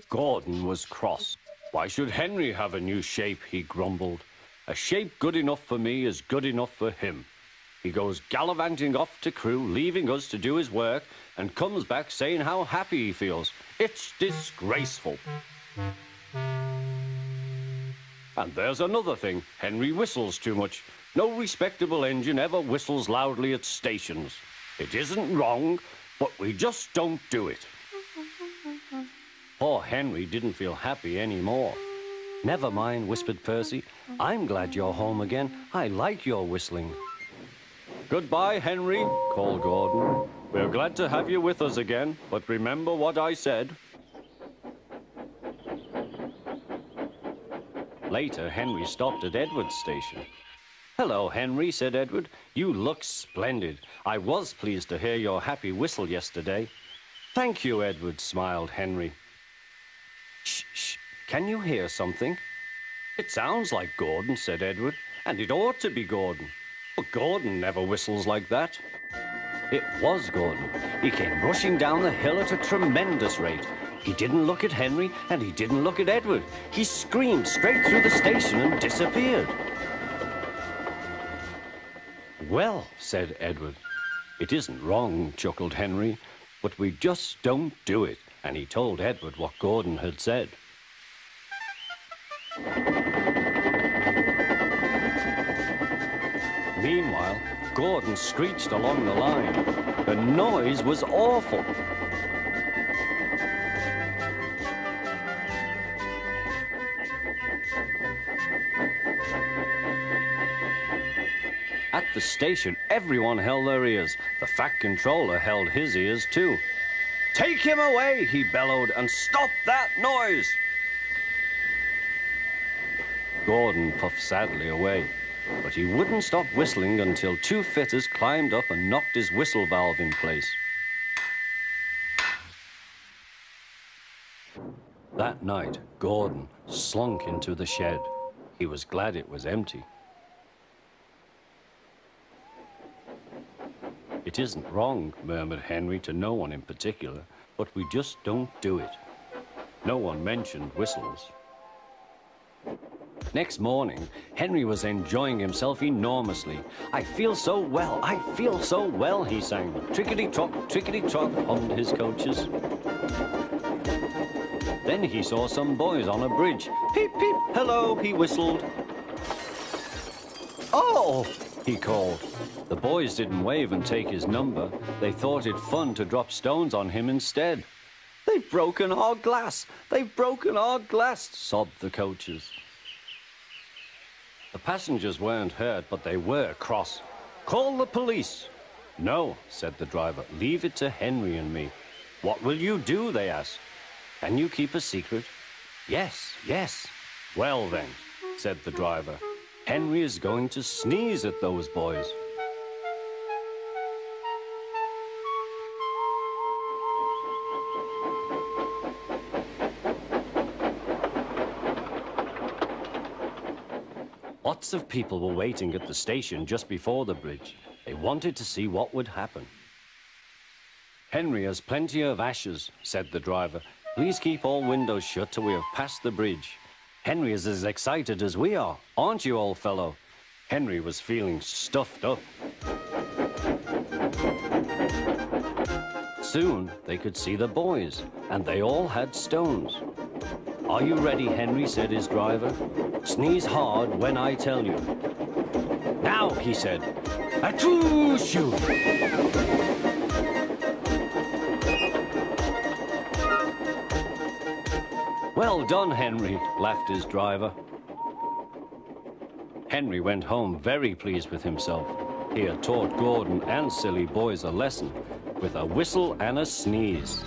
Gordon was cross. Why should Henry have a new shape, he grumbled. A shape good enough for me is good enough for him. He goes gallivanting off to Crewe, leaving us to do his work, and comes back saying how happy he feels. It's disgraceful. And there's another thing. Henry whistles too much. No respectable engine ever whistles loudly at stations. It isn't wrong, but we just don't do it. Poor Henry didn't feel happy anymore. Never mind, whispered Percy. I'm glad you're home again. I like your whistling. Goodbye, Henry, called Gordon. We're glad to have you with us again, but remember what I said. Later, Henry stopped at Edward's station. Hello, Henry, said Edward. You look splendid. I was pleased to hear your happy whistle yesterday. Thank you, Edward, smiled Henry. Shh, shh. Can you hear something? It sounds like Gordon, said Edward, and it ought to be Gordon. But Gordon never whistles like that. It was Gordon. He came rushing down the hill at a tremendous rate. He didn't look at Henry, and he didn't look at Edward. He screamed straight through the station and disappeared. Well, said Edward. It isn't wrong, chuckled Henry, but we just don't do it. And he told Edward what Gordon had said. Meanwhile, Gordon screeched along the line. The noise was awful. At the station, everyone held their ears. The fat controller held his ears too. Take him away, he bellowed, and stop that noise! Gordon puffed sadly away, but he wouldn't stop whistling until two fitters climbed up and knocked his whistle valve in place. That night, Gordon slunk into the shed. He was glad it was empty. It isn't wrong, murmured Henry to no one in particular, but we just don't do it. No one mentioned whistles. Next morning, Henry was enjoying himself enormously. I feel so well, he sang. Trickety-trock, hummed his coaches. Then he saw some boys on a bridge. Peep, peep, hello, he whistled. Oh, he called. The boys didn't wave and take his number. They thought it fun to drop stones on him instead. They've broken our glass! They've broken our glass! Sobbed the coaches. The passengers weren't hurt, but they were cross. Call the police! No, said the driver. Leave it to Henry and me. What will you do? They asked. Can you keep a secret? Yes, yes. Well then, said the driver. Henry is going to sneeze at those boys. Lots of people were waiting at the station just before the bridge. They wanted to see what would happen. Henry has plenty of ashes, said the driver. Please keep all windows shut till we have passed the bridge. Henry is as excited as we are, aren't you, old fellow? Henry was feeling stuffed up. Soon they could see the boys, and they all had stones. Are you ready, Henry, said his driver. Sneeze hard when I tell you. Now, he said. Achoo-shoo! Well done, Henry, laughed his driver. Henry went home very pleased with himself. He had taught Gordon and silly boys a lesson with a whistle and a sneeze.